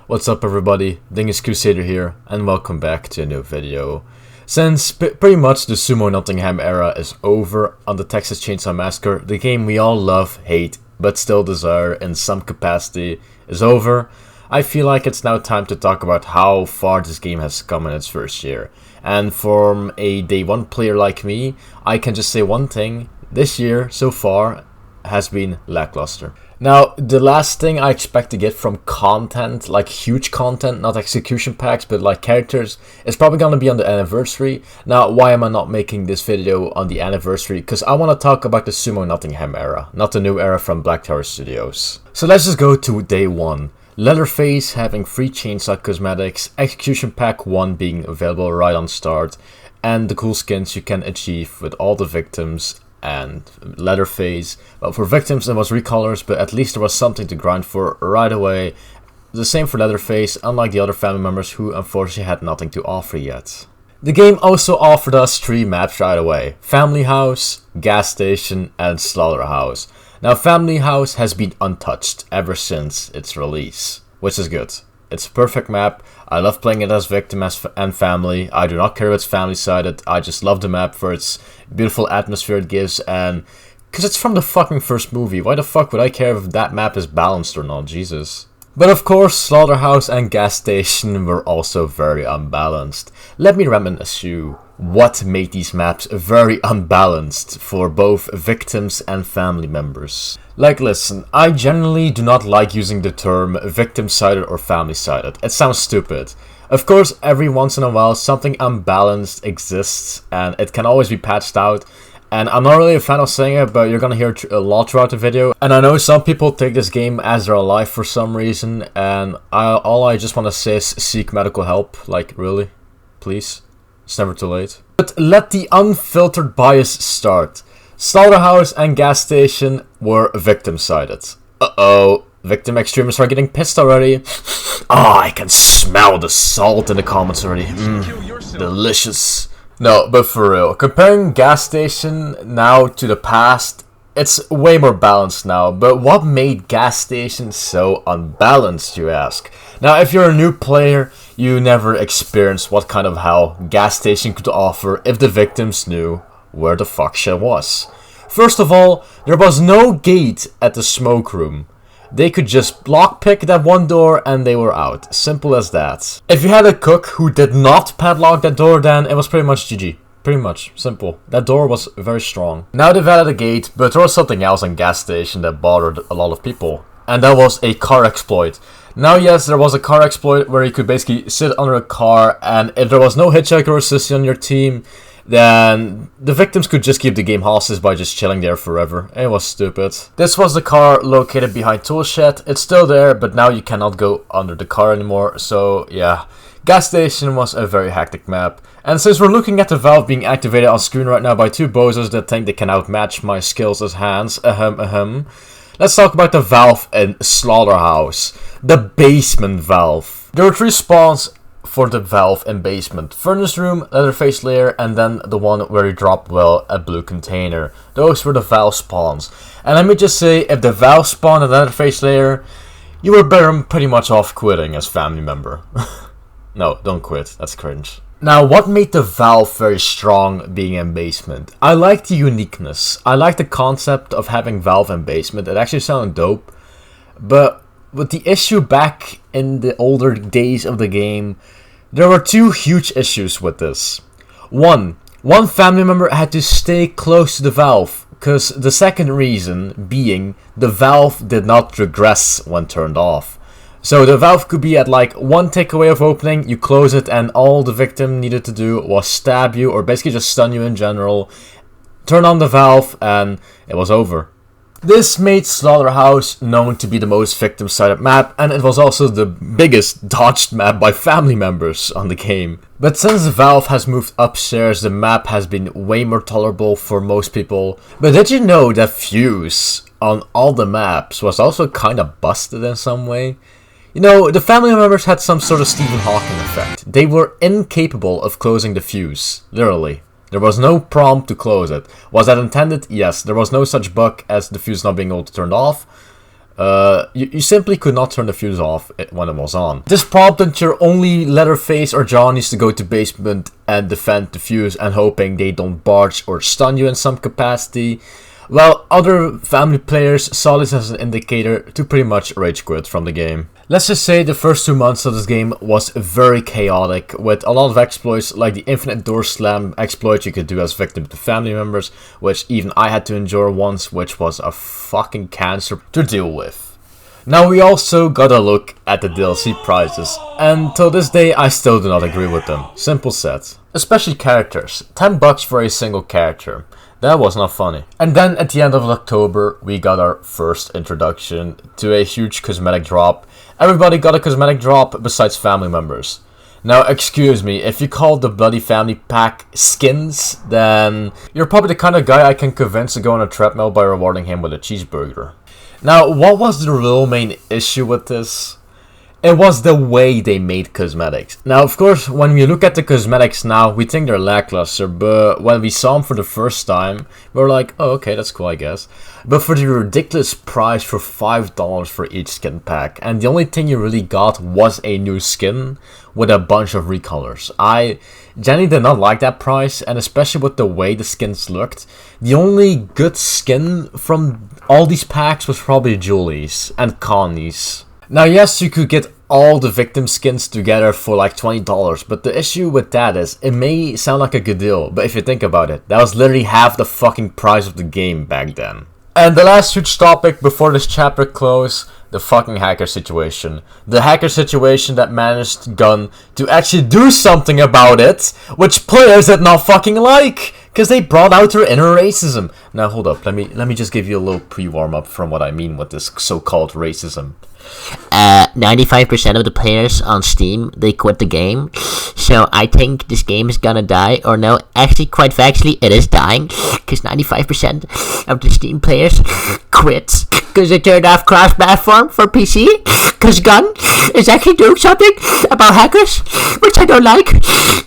What's up everybody, Dingus Crusader here, and welcome back to a new video. Since pretty much the Sumo Nottingham era is over on the Texas Chainsaw Massacre, the game we all love, hate, but still desire in some capacity is over, I feel like it's now time to talk about how far this game has come in its first year. And from a day one player like me, I can just say one thing: this year so far has been lackluster. Now, the last thing I expect to get from content, like huge content, not execution packs, but like characters, is probably going to be on the anniversary. Now, why am I not making this video on the anniversary? Because I want to talk about the Sumo Nottingham era, not the new era from Black Tower Studios. So let's just go to day one. Leatherface having free chainsaw cosmetics, execution pack 1 being available right on start, and the cool skins you can achieve with all the victims and Leatherface. Well, for victims it was recolors, but at least there was something to grind for right away. The same for Leatherface, unlike the other family members who unfortunately had nothing to offer yet. The game also offered us 3 maps right away: Family House, Gas Station, and Slaughterhouse. Now, Family House has been untouched ever since its release, which is good. It's a perfect map. I love playing it as victim and family. I do not care if it's family-sided. I just love the map for its beautiful atmosphere it gives, and because it's from the fucking first movie. Why the fuck would I care if that map is balanced or not? Jesus. But of course, Slaughterhouse and Gas Station were also very unbalanced. Let me reminisce you what made these maps very unbalanced for both victims and family members. Like, listen, I generally do not like using the term victim-sided or family-sided. It sounds stupid. Of course, every once in a while something unbalanced exists and it can always be patched out. And I'm not really a fan of saying it, but you're gonna hear it a lot throughout the video. And I know some people take this game as their life for some reason, and all I just want to say is seek medical help. Like, really? Please? It's never too late. But let the unfiltered bias start. Slaughterhouse and Gas Station were victim-sided. Uh-oh. Victim extremists are getting pissed already. Oh, I can smell the salt in the comments already. Delicious. No, but for real, comparing Gas Station now to the past, it's way more balanced now. But what made Gas Station so unbalanced, you ask? Now, if you're a new player, you never experienced what kind of hell Gas Station could offer if the victims knew where the fuck shit was. First of all, there was no gate at the smoke room. They could just lockpick that one door and they were out. Simple as that. If you had a cook who did not padlock that door, then it was pretty much GG. Pretty much. Simple. That door was very strong. Now they've added a gate, but there was something else in Gas Station that bothered a lot of people. And that was a car exploit. Now, yes, there was a car exploit where you could basically sit under a car, and if there was no hitchhiker or sissy on your team, then the victims could just keep the game hostage by just chilling there forever. It was stupid. This was the car located behind Toolshed. It's still there, but now you cannot go under the car anymore. So yeah, Gas Station was a very hectic map. And since we're looking at the valve being activated on screen right now by 2 bozos that think they can outmatch my skills as hands, let's talk about the valve in Slaughterhouse. The basement valve. There were 3 spawns for the valve in basement: furnace room, Leatherface lair, and then the one where you drop well a blue container. Those were the valve spawns. And let me just say, if the valve spawned at Leatherface lair, you were better pretty much off quitting as family member. No, don't quit, that's cringe. Now, what made the valve very strong being in basement? I like the uniqueness. I like the concept of having valve in basement. It actually sounded dope. But with the issue back in the older days of the game, there were 2 huge issues with this. One family member had to stay close to the valve, because the second reason being the valve did not regress when turned off. So the valve could be at like 1 tick away of opening, you close it, and all the victim needed to do was stab you or basically just stun you in general, turn on the valve, and it was over. This made Slaughterhouse known to be the most victim-sided map, and it was also the biggest dodged map by family members on the game. But since the valve has moved upstairs, the map has been way more tolerable for most people. But did you know that Fuse on all the maps was also kinda busted in some way? You know, the family members had some sort of Stephen Hawking effect. They were incapable of closing the fuse, literally. There was no prompt to close it. Was that intended? Yes. There was no such bug as the fuse not being able to turn off. You simply could not turn the fuse off when it was on. This prompted your only Leatherface or Johnny's to go to basement and defend the fuse and hoping they don't barge or stun you in some capacity. Well, other family players saw this as an indicator to pretty much rage quit from the game. Let's just say the first 2 months of this game was very chaotic, with a lot of exploits like the infinite door slam exploit you could do as victim to family members, which even I had to endure once, which was a fucking cancer to deal with. Now we also got a look at the DLC prices, and till this day I still do not agree with them. Simple said. Especially characters. $10 for a single character. That was not funny. And then at the end of October, we got our first introduction to a huge cosmetic drop. Everybody got a cosmetic drop besides family members. Now, excuse me, if you call the bloody family pack skins, then you're probably the kind of guy I can convince to go on a treadmill by rewarding him with a cheeseburger. Now, what was the real main issue with this? It was the way they made cosmetics. Now, of course, when we look at the cosmetics now, we think they're lackluster, but when we saw them for the first time, we were like, oh, okay, that's cool, I guess. But for the ridiculous price for $5 for each skin pack, and the only thing you really got was a new skin with a bunch of recolors. I genuinely did not like that price, and especially with the way the skins looked. The only good skin from all these packs was probably Julie's and Connie's. Now, yes, you could get all the victim skins together for like $20, but the issue with that is, it may sound like a good deal, but if you think about it, that was literally half the fucking price of the game back then. And the last huge topic before this chapter closes, the fucking hacker situation. The hacker situation that managed Gun to actually do something about it, which players did not fucking like, because they brought out their inner racism. Now hold up, let me just give you a little pre-warm up from what I mean with this so-called racism. 95% of the players on Steam, they quit the game. So I think this game is gonna die. Or no, actually, quite factually, it is dying. Because 95% of the Steam players quit. Because they turned off cross-platform for PC. Because Gun is actually doing something about hackers, which I don't like.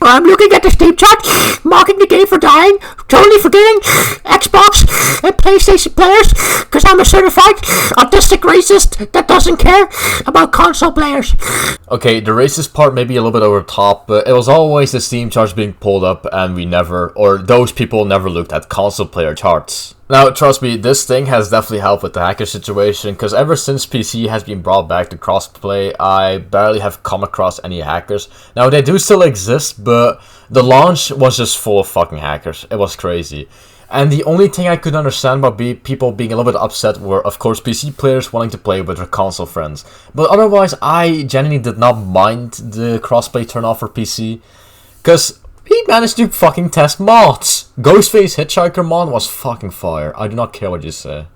I'm looking at the Steam chat, mocking the game for dying, totally forgetting Xbox and PlayStation players, because I'm a certified autistic racist that doesn't care about console players. Okay, the racist part may be a little bit over the top, but it was always the Steam charts being pulled up and we never, or those people never looked at console player charts. Now, trust me, this thing has definitely helped with the hacker situation, because ever since PC has been brought back to crossplay, I barely have come across any hackers. Now, they do still exist, but the launch was just full of fucking hackers. It was crazy. And the only thing I could understand about people being a little bit upset were, of course, PC players wanting to play with their console friends. But otherwise, I genuinely did not mind the crossplay turn off for PC, because he managed to fucking test mods. Ghostface Hitchhiker mod was fucking fire. I do not care what you say.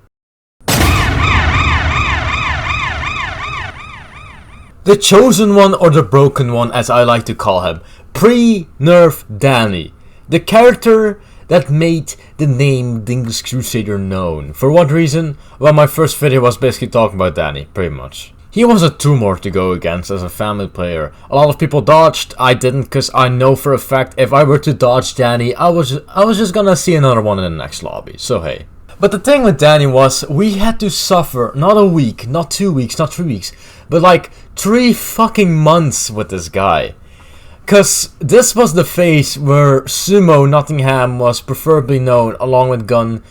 The chosen one, or the broken one as I like to call him. Pre-nerf Danny. The character that made the name Dingus Crusader known. For what reason? Well, my first video was basically talking about Danny, pretty much. He was a tumor to go against as a family player. A lot of people dodged. I didn't, because I know for a fact if I were to dodge Danny, I was just gonna see another one in the next lobby. So hey. But the thing with Danny was, we had to suffer not a week, not 2 weeks, not 3 weeks, but like 3 fucking months with this guy. Cause this was the phase where Sumo Nottingham was preferably known, along with Gun,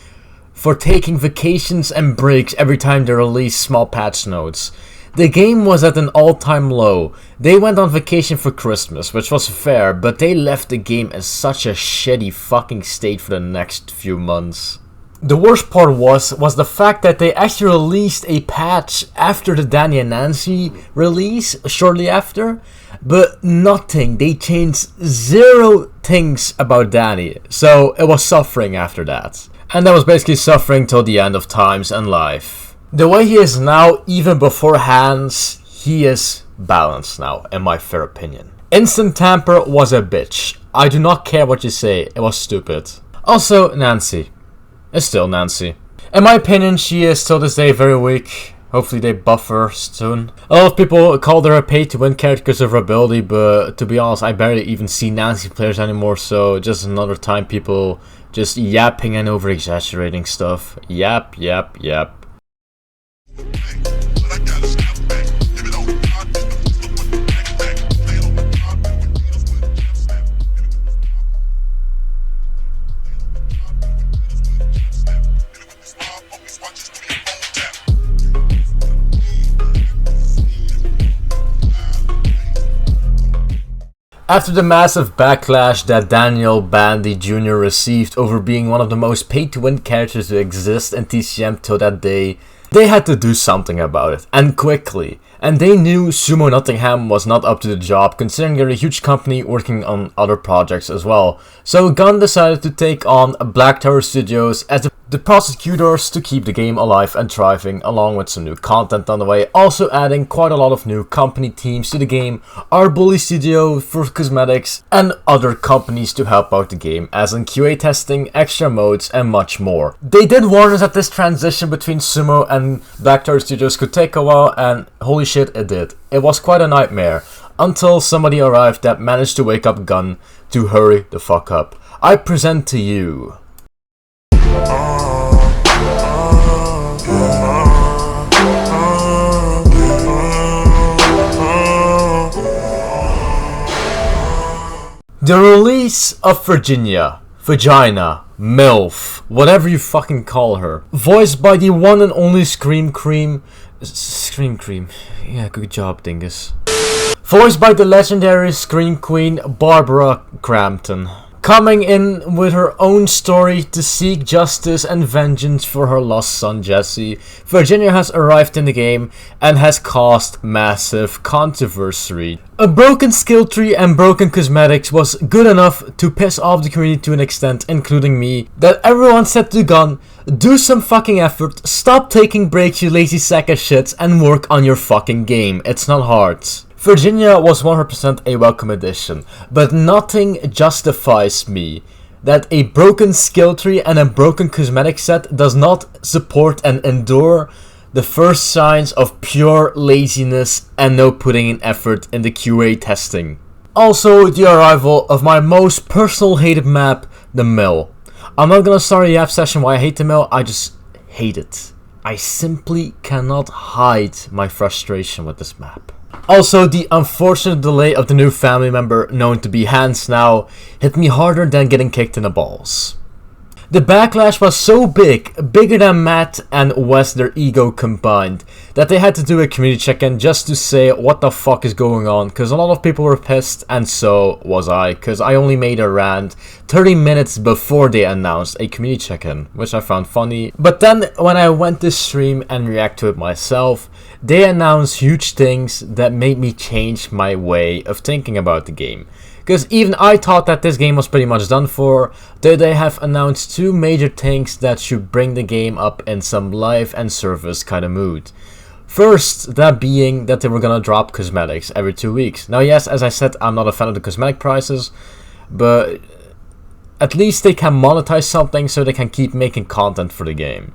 for taking vacations and breaks every time they released small patch notes. The game was at an all-time low. They went on vacation for Christmas, which was fair, but they left the game in such a shitty fucking state for the next few months. The worst part was the fact that they actually released a patch after the Danny and Nancy release, shortly after, but nothing. They changed 0 things about Danny, so it was suffering after that. And that was basically suffering till the end of times and life. The way he is now, even before Hans, he is balanced now, in my fair opinion. Instant Tamper was a bitch. I do not care what you say, it was stupid. Also, Nancy. It's still Nancy. In my opinion, she is still this day very weak. Hopefully they buff her soon. A lot of people call her a pay-to-win character because of her ability, but to be honest, I barely even see Nancy players anymore, so just another time people just yapping and over-exaggerating stuff. Yap, yap, yap. After the massive backlash that Daniel Bandy Jr. received over being one of the most pay-to-win characters to exist in TCM till that day, they had to do something about it, and quickly. And they knew Sumo Nottingham was not up to the job, considering they're a huge company working on other projects as well. So Gunn decided to take on Black Tower Studios as the prosecutors to keep the game alive and thriving, along with some new content on the way, also adding quite a lot of new company teams to the game, our Bully Studio for cosmetics, and other companies to help out the game, as in QA testing, extra modes, and much more. They did warn us that this transition between Sumo and Black Tower Studios could take a while, and holy shit, it did. It was quite a nightmare, until somebody arrived that managed to wake up Gunn to hurry the fuck up. I present to you the release of Vagina, MILF, whatever you fucking call her, voiced by the one and only Scream Cream. Yeah, good job, Dingus. Voiced by the legendary Scream Queen Barbara Crampton. Coming in with her own story to seek justice and vengeance for her lost son Jesse, Virginia has arrived in the game and has caused massive controversy. A broken skill tree and broken cosmetics was good enough to piss off the community to an extent, including me, that everyone said to Gunn, do some fucking effort, stop taking breaks you lazy sack of shits, and work on your fucking game. It's not hard. Virginia was 100% a welcome addition, but nothing justifies me that a broken skill tree and a broken cosmetic set does not support and endure the first signs of pure laziness and no putting in effort in the QA testing. Also, the arrival of my most personal hated map, the mill. I'm not gonna start a yap session why I hate the mill, I just hate it. I simply cannot hide my frustration with this map. Also, the unfortunate delay of the new family member, known to be Hans now, hit me harder than getting kicked in the balls. The backlash was so big, bigger than Matt and Wes their ego combined, that they had to do a community check-in just to say what the fuck is going on, cause a lot of people were pissed, and so was I, cause I only made a rant 30 minutes before they announced a community check-in, which I found funny. But then when I went to stream and react to it myself, they announced huge things that made me change my way of thinking about the game. Because even I thought that this game was pretty much done for, they have announced two major things that should bring the game up in some live and service kind of mood. First, that being that they were gonna drop cosmetics every 2 weeks. Now yes, as I said, I'm not a fan of the cosmetic prices, but at least they can monetize something so they can keep making content for the game.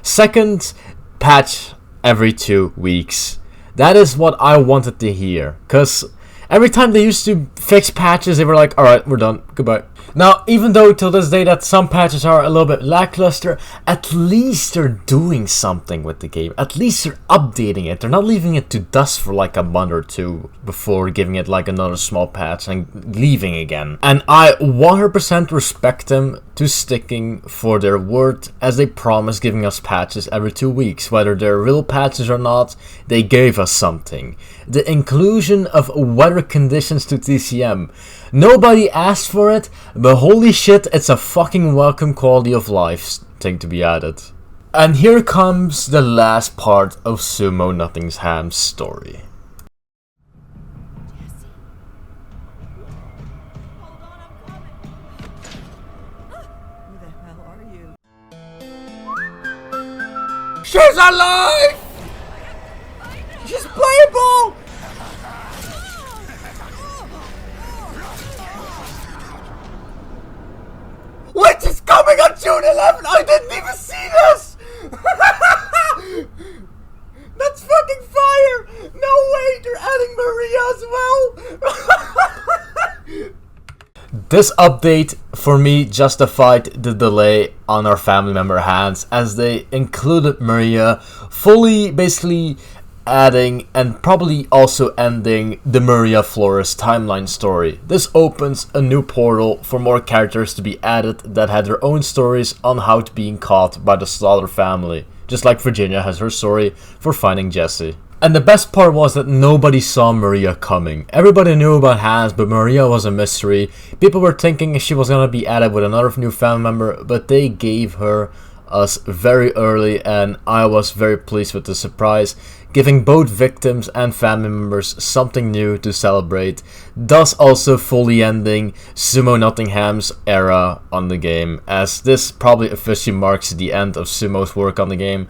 Second, patch every 2 weeks. That is what I wanted to hear, because every time they used to fix patches, they were like, alright, we're done, goodbye. Now, even though till this day that some patches are a little bit lackluster, at least they're doing something with the game. At least they're updating it. They're not leaving it to dust for like a month or two before giving it like another small patch and leaving again. And I 100% respect them to sticking for their word, as they promise giving us patches every 2 weeks. Whether they're real patches or not, they gave us something. The inclusion of weather conditions to TCM. Nobody asked for it, but holy shit, it's a fucking welcome quality of life thing to be added. And here comes the last part of Sumo Nottingham's story. She's alive! She's playable! Which is coming on June 11th! I didn't even see this! That's fucking fire! No way, they're adding Maria as well! This update, for me, justified the delay on our family member Hans, as they included Maria, fully basically adding and probably also ending the Maria Flores timeline story. This opens a new portal for more characters to be added that had their own stories on how to being caught by the Slaughter family, just like Virginia has her story for finding Jesse. And the best part was that nobody saw Maria coming. Everybody knew about Hans, but Maria was a mystery. People were thinking if she was gonna be added with another new family member, but they gave her us very early, and I was very pleased with the surprise, giving both victims and family members something new to celebrate, thus also fully ending Sumo Nottingham's era on the game, as this probably officially marks the end of Sumo's work on the game.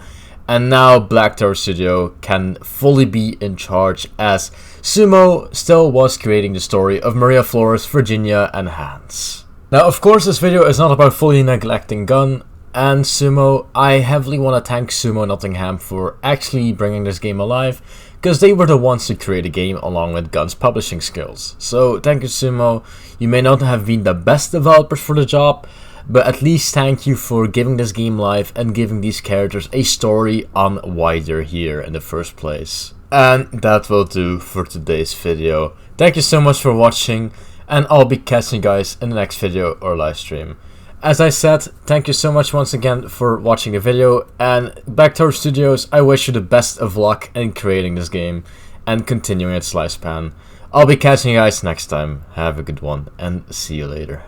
And now Black Tower Studio can fully be in charge, as Sumo still was creating the story of Maria Flores, Virginia, and Hans. Now, of course, this video is not about fully neglecting Gun and Sumo. I heavily want to thank Sumo Nottingham for actually bringing this game alive, because they were the ones to create a game along with Gun's publishing skills. So thank you, Sumo. You may not have been the best developers for the job, but at least thank you for giving this game life and giving these characters a story on why they're here in the first place. And that will do for today's video. Thank you so much for watching, and I'll be catching you guys in the next video or live stream. As I said, thank you so much once again for watching the video, and Black Tower Studios, I wish you the best of luck in creating this game and continuing its lifespan. I'll be catching you guys next time. Have a good one, and see you later.